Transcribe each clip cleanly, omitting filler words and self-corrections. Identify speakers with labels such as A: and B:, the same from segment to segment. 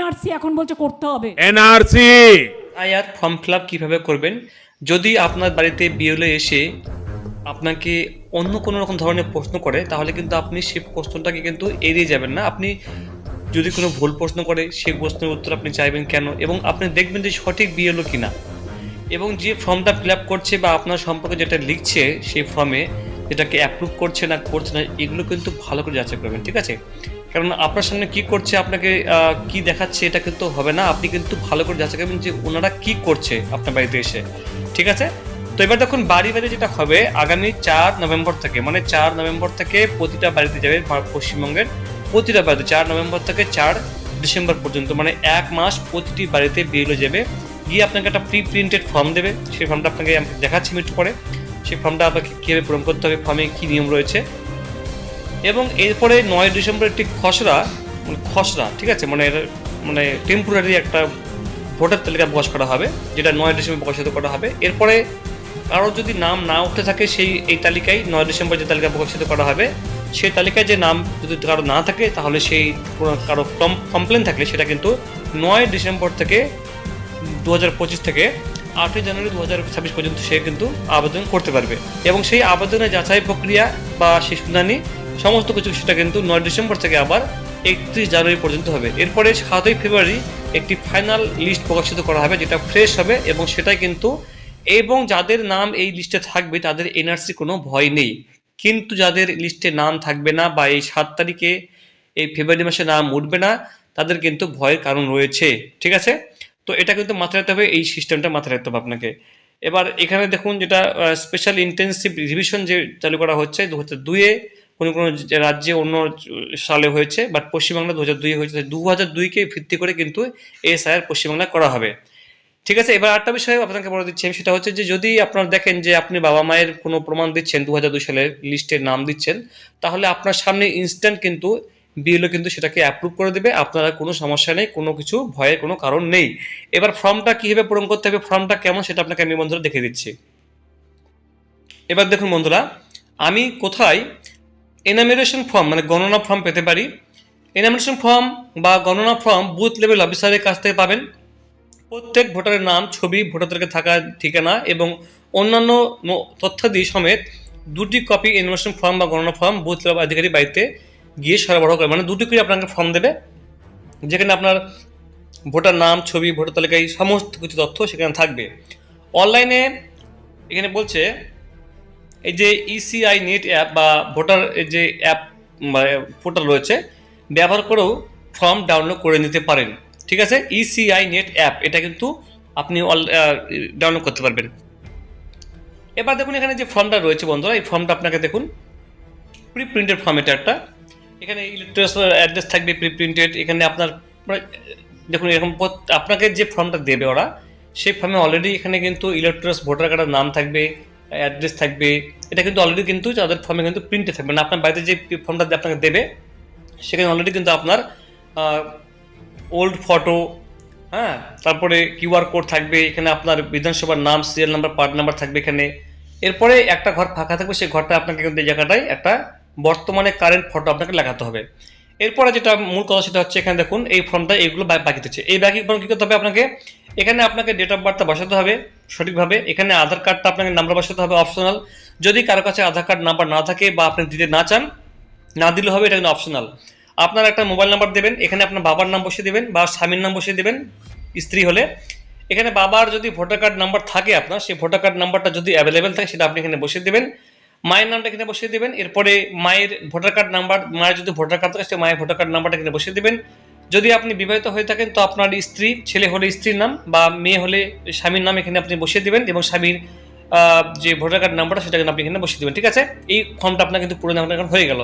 A: NRC এখন বলছে করতে হবে।
B: NRC
C: IR form fill up কীভাবে করবেন? যদি আপনার বাড়িতে বিএলও এসে আপনাকে অন্য কোনো রকম ধরনের প্রশ্ন করে, তাহলে কিন্তু আপনি সেই প্রশ্নটাকে কিন্তু এড়িয়ে যাবেন না। আপনি যদি কোনো ভুল প্রশ্ন করে, সেই প্রশ্নের উত্তর আপনি চাইবেন কেন, এবং আপনি দেখবেন যে সঠিক বিএলও কিনা, এবং যে ফর্মটা ফিল আপ করছে বা আপনার সম্পর্কে যেটা লিখছে সেই ফর্মে, যেটাকে অ্যাপ্রুভ করছে না করছে না, এগুলো কিন্তু ভালো করে যাচাই করবেন, ঠিক আছে? কারণ আপনার সামনে কি করছে, আপনাকে কি দেখাচ্ছে, এটা কিন্তু হবে না। আপনি কিন্তু ভালো করে যাচাই করবেন যে ওনারা কি করছে আপনার বাড়িতে এসে, ঠিক আছে? তো এবার দেখুন, বাড়ি বাড়ি যেটা হবে আগামী 4 নভেম্বর থেকে, মানে 4 নভেম্বর থেকে প্রতিটা বাড়িতে যাবে পশ্চিমবঙ্গের প্রতিটা বাড়িতে, 4 নভেম্বর থেকে 4 ডিসেম্বর পর্যন্ত, মানে 1 মাস প্রতিটি বাড়িতে বিএলও যাবে, গিয়ে আপনাকে একটা প্রি প্রিন্টেড ফর্ম দেবে। সেই ফর্মটা আপনাকে দেখাচ্ছি একটু পরে। সেই ফর্মটা আপনাকে কীভাবে পূরণ করতে হবে, ফর্মে কী নিয়ম রয়েছে, এবং এরপরে 9 ডিসেম্বর একটি খসড়া, ঠিক আছে, মানে টেম্পোরারি একটা ভোটার তালিকা প্রকাশ করা হবে, যেটা 9 ডিসেম্বর প্রকাশিত করা হবে। এরপরে কারো যদি নাম না উঠে থাকে এই তালিকায়, 9 ডিসেম্বর যে তালিকা প্রকাশিত করা হবে, সেই তালিকায় যে নাম যদি কারো না থাকে, তাহলে সেই কারো কমপ্লেন থাকলে সেটা কিন্তু 9 ডিসেম্বর থেকে 2025 থেকে 8 জানুয়ারি 2026 পর্যন্ত সে কিন্তু আবেদন করতে পারবে, এবং সেই আবেদনের যাচাই প্রক্রিয়া বা সেই শুনানি সমস্ত কিছু সেটা কিন্তু 9 ডিসেম্বর থেকে আবার 31 জানুয়ারি পর্যন্ত হবে। এরপরে 7ই ফেব্রুয়ারি একটি ফাইনাল লিস্ট প্রকাশিত করা হবে, যেটা ফ্রেশ হবে, এবং সেটাই কিন্তু, এবং যাদের নাম এই লিস্টে থাকবে তাদের এনআরসি কোনো ভয় নেই। কিন্তু যাদের লিস্টে নাম থাকবে না বা এই 7 তারিখে এই ফেব্রুয়ারি মাসে নাম উঠবে না, তাদের কিন্তু ভয়ের কারণ রয়েছে, ঠিক আছে? তো এটা কিন্তু মাথায় রাখতে হবে, এই সিস্টেমটা মাথায় রাখতে হবে আপনাকে। এবার এখানে দেখুন, যেটা স্পেশাল ইন্টেন্সিভ রিভিশন যে চালু করা হচ্ছে 2002-এ, কোনো কোনো রাজ্যে অন্য সালে হয়েছে, বাট পশ্চিমবাংলা 2002 হয়েছে, 2002কে ভিত্তি করে কিন্তু এসআইআর পশ্চিমবাংলায় করা হবে, ঠিক আছে? এবার আরেকটা বিষয় আপনাকে বলে দিচ্ছি, সেটা হচ্ছে যে যদি আপনারা দেখেন যে আপনি বাবা মায়ের কোনো প্রমাণ দিচ্ছেন, 2002 সালের লিস্টের নাম দিচ্ছেন, তাহলে আপনার সামনে ইনস্ট্যান্ট কিন্তু বিএলও কিন্তু সেটাকে অ্যাপ্রুভ করে দেবে। আপনারা কোনো সমস্যা নেই, কোনো কিছু ভয়ের কোনো কারণ নেই। এবার ফর্মটা কীভাবে পূরণ করতে হবে, ফর্মটা কেমন, সেটা আপনাকে আমি বন্ধুরা দেখে দিচ্ছি। এবার দেখুন বন্ধুরা, আমি কোথায় এনামিনেশন ফর্ম মানে গণনা ফর্ম পেতে পারি। এনামিনেশন ফর্ম বা গণনা ফর্ম বুথ লেভেল অফিসারের কাছ থেকে পাবেন। প্রত্যেক ভোটারের নাম, ছবি, ভোটার তালিকায় থাকা ঠিকানা এবং অন্যান্য তথ্যাদি সমেত 2টি কপি এনামিনেশন ফর্ম বা গণনা ফর্ম বুথ লেভেল আধিকারী বাড়িতে গিয়ে সরবরাহ করে, মানে 2টি করে আপনাকে ফর্ম দেবে, যেখানে আপনার ভোটার নাম, ছবি, ভোটার তালিকায় সমস্ত কিছু তথ্য সেখানে থাকবে। অনলাইনে এখানে বলছে এই যে ইসিআই নেট অ্যাপ বা ভোটার যে অ্যাপ পোর্টাল রয়েছে, ব্যবহার করেও ফর্ম ডাউনলোড করে নিতে পারেন, ঠিক আছে? ইসিআই নেট অ্যাপ, এটা কিন্তু আপনি ডাউনলোড করতে পারবেন। এবার দেখুন, এখানে যে ফর্মটা রয়েছে বন্ধুরা, এই ফর্মটা আপনাকে দেখুন প্রি প্রিন্টেড ফর্ম, এটা একটা, এখানে ইলেকট্রিক অ্যাড্রেস থাকবে প্রি প্রিন্টেড। এখানে আপনার দেখুন এরকম আপনাকে যে ফর্মটা দেবে ওরা, সেই ফর্মে অলরেডি এখানে কিন্তু ইলেকট্রিক ভোটার কার্ডের নাম থাকবে, অ্যাড্রেস থাকবে, এটা কিন্তু অলরেডি কিন্তু তাদের ফর্মে কিন্তু প্রিন্টে থাকবে না। আপনার বাড়িতে যে ফর্মটা আপনাকে দেবে, সেখানে অলরেডি কিন্তু আপনার ওল্ড ফটো, হ্যাঁ, তারপরে কিউআর কোড থাকবে, এখানে আপনার বিধানসভার নাম, সিরিয়াল নাম্বার, পার্ট নাম্বার থাকবে এখানে। এরপরে একটা ঘর ফাঁকা থাকবে, সেই ঘরটা আপনাকে কিন্তু এই জায়গাটায় একটা বর্তমানে কারেন্ট ফটো আপনাকে লাগাতে হবে। এরপরে যেটা মূল কথা সেটা হচ্ছে, এখানে দেখুন এই ফর্মটা এগুলো বাকি থাকছে। এই বাকি ফর্ম কী করতে হবে আপনাকে, এখানে আপনাকে ডেট অফ বার্থটা বসাতে হবে সঠিকভাবে, এখানে আধার কার্ডটা আপনাকে নাম্বার বসাতে হবে অপশনাল। যদি কারো কাছে আধার কার্ড নাম্বার না থাকে বা আপনি দিতে না চান, না দিলে হবে, এটা কিন্তু অপশনাল। আপনার একটা মোবাইল নাম্বার দেবেন, এখানে আপনার বাবার নাম বসিয়ে দেবেন বা স্বামীর নাম বসিয়ে দেবেন স্ত্রী হলে। এখানে বাবার যদি ভোটার কার্ড নাম্বার থাকে আপনার, সেই ভোটার কার্ড নাম্বারটা যদি অ্যাভেলেবেল থাকে সেটা আপনি এখানে বসিয়ে দেবেন। মায়ের নামটা এখানে বসিয়ে দেবেন। এরপরে মায়ের ভোটার কার্ড নাম্বার, মায়ের যদি ভোটার কার্ড থাকে সেই মায়ের ভোটার কার্ড নাম্বারটা এখানে বসিয়ে দেবেন। যদি আপনি বিবাহিত হয়ে থাকেন তো আপনার স্ত্রী, ছেলে হলে স্ত্রীর নাম বা মেয়ে হলে স্বামীর নাম এখানে আপনি বসিয়ে দেবেন, এবং স্বামীর যে ভোটার কার্ড নাম্বারটা সেটা আপনি এখানে বসিয়ে দেবেন, ঠিক আছে? এই ফর্মটা আপনার কিন্তু পুরো এখন হয়ে গেল।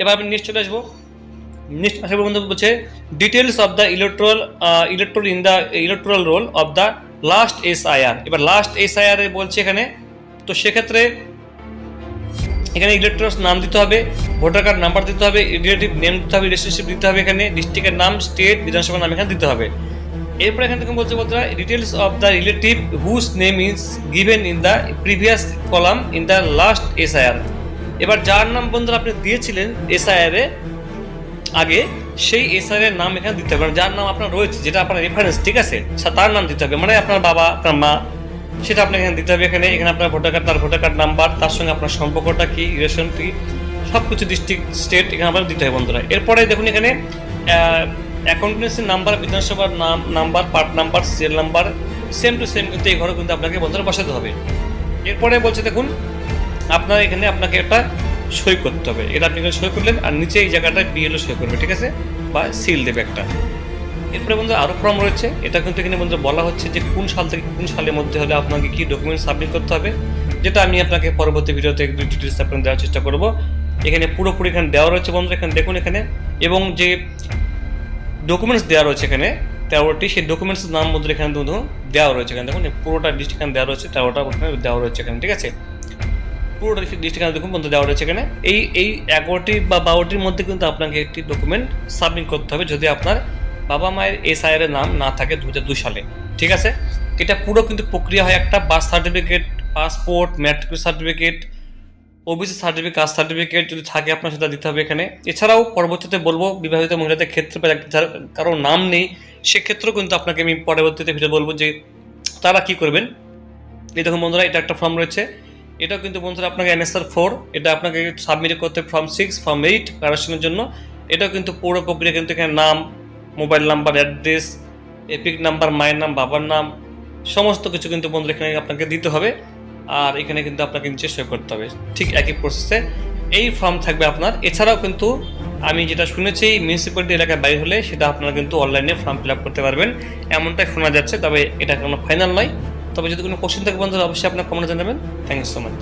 C: এবার আমি নেক্সট চলে আসবো। নেক্সট আসলে বন্ধু বলছে details of the electoral roll of the last SIR. এবার লাস্ট এসআইআর বলছে এখানে, তো সেক্ষেত্রে এখানে ইলেকট্রাল নাম দিতে হবে, ভোটার কার্ড নাম্বার দিতে হবে, রিলেটিভ নেম দিতে হবে, রিলেশনশিপ দিতে হবে, এখানে ডিস্ট্রিক্টের নাম, স্টেট, বিধানসভার নাম এখানে দিতে হবে। এরপর এখান থেকে বলছে বন্ধুরা details of the relative whose name is given in the previous column in the last SIR. এবার যার নাম বন্ধুরা আপনি দিয়েছিলেন এসআইআর এ আগে, সেই এসআর এর নাম এখানে দিতে হবে, যার নাম আপনার রয়েছে, যেটা আপনার রেফারেন্স, ঠিক আছে, তার নাম দিতে হবে, মানে আপনার বাবা, আপনার মা, সেটা আপনাকে এখানে দিতে হবে। এখানে আপনার ভোটার কার্ড, তার ভোটার কার্ড নাম্বার, তার সঙ্গে আপনার সম্পর্কটা কি, রিলেশন কি, সব কিছু ডিস্ট্রিক্ট, স্টেট এখানে আপনার দিতে হবে বন্ধুরা। এরপরে দেখুন এখানে অ্যাকাউন্টেন্সি নাম্বার, বিধানসভার number, part number, serial number, same to same কিন্তু এই ঘরে কিন্তু আপনাকে বন্ধুরা বসাতে হবে। এরপরে বলছে দেখুন আপনার এখানে আপনাকে একটা সই করতে হবে, এটা আপনি এখানে সই করলেন, আর নিচে এই জায়গাটায় বিএলও সই করবে, ঠিক আছে, বা সিল দেবে একটা। এরপরে বন্ধু আরও ফর্ম রয়েছে, এটা কিন্তু এখানে বন্ধু বলা হচ্ছে যে কোন সাল থেকে কোন সালের মধ্যে হলে আপনাকে কি ডকুমেন্ট সাবমিট করতে হবে, যেটা আমি আপনাকে পরবর্তী ভিডিওতে একটু ডিটেলস আপনাকে দেওয়ার চেষ্টা করব। এখানে পুরোপুরি এখানে দেওয়া রয়েছে বন্ধু, এখানে দেখুন এখানে, এবং যে ডকুমেন্টস দেওয়া রয়েছে এখানে 13টি, সেই ডকুমেন্টসের নাম মধ্যে এখানে বন্ধু দেওয়া রয়েছে, এখানে দেখুন পুরোটা লিস্ট এখানে দেওয়া রয়েছে, 13টা এখানে দেওয়া রয়েছে এখানে, ঠিক আছে, পুরোটা লিস্ট এখানে দেখুন বন্ধু দেওয়া রয়েছে এখানে। এই 11টি বা 12টির মধ্যে কিন্তু আপনাকে একটি ডকুমেন্ট সাবমিট করতে হবে যদি আপনার বাবা মায়ের এসআইআর এর নাম না থাকে 2002 সালে, ঠিক আছে। এটা পুরো কিন্তু প্রক্রিয়া হয় একটা birth certificate, passport, matric certificate, OBC certificate, caste certificate যদি থাকে আপনার সেটা দিতে হবে এখানে। এছাড়াও পরবর্তীতে বলবো বিবাহিত মহিলাদের ক্ষেত্রে যার কারো নাম নেই সেক্ষেত্রেও কিন্তু আপনাকে আমি পরবর্তীতে ভিডিও বলবো যে তারা কি করবেন। এই দেখুন বন্ধুরা এটা একটা ফর্ম রয়েছে, এটাও কিন্তু বন্ধুরা আপনাকে NSR 4, এটা আপনাকে সাবমিট করতে ফর্ম 6, ফর্ম 8 কারেকশনের জন্য। এটাও কিন্তু পুরো প্রক্রিয়া কিন্তু এখানে নাম, mobile number, address, epic number, মায়ের নাম, বাবার নাম, সমস্ত কিছু কিন্তু বন্ধুরা এখানে আপনাকে দিতে হবে, আর এখানে কিন্তু আপনাকে নিচে সই করতে হবে, ঠিক একই প্রসেসে এই ফর্ম থাকবে আপনার। এছাড়াও কিন্তু আমি যেটা শুনেছি মিউনিসিপ্যালিটি এলাকায় বাইরে হলে সেটা আপনারা কিন্তু অনলাইনে ফর্ম ফিল আপ করতে পারবেন, এমনটাই শোনা যাচ্ছে, তবে এটা কোনো ফাইনাল নয়। তবে যদি কোনো কোশ্চেন থাকে বন্ধুরা অবশ্যই আপনার কমেন্টে জানাবেন। Thank you so much.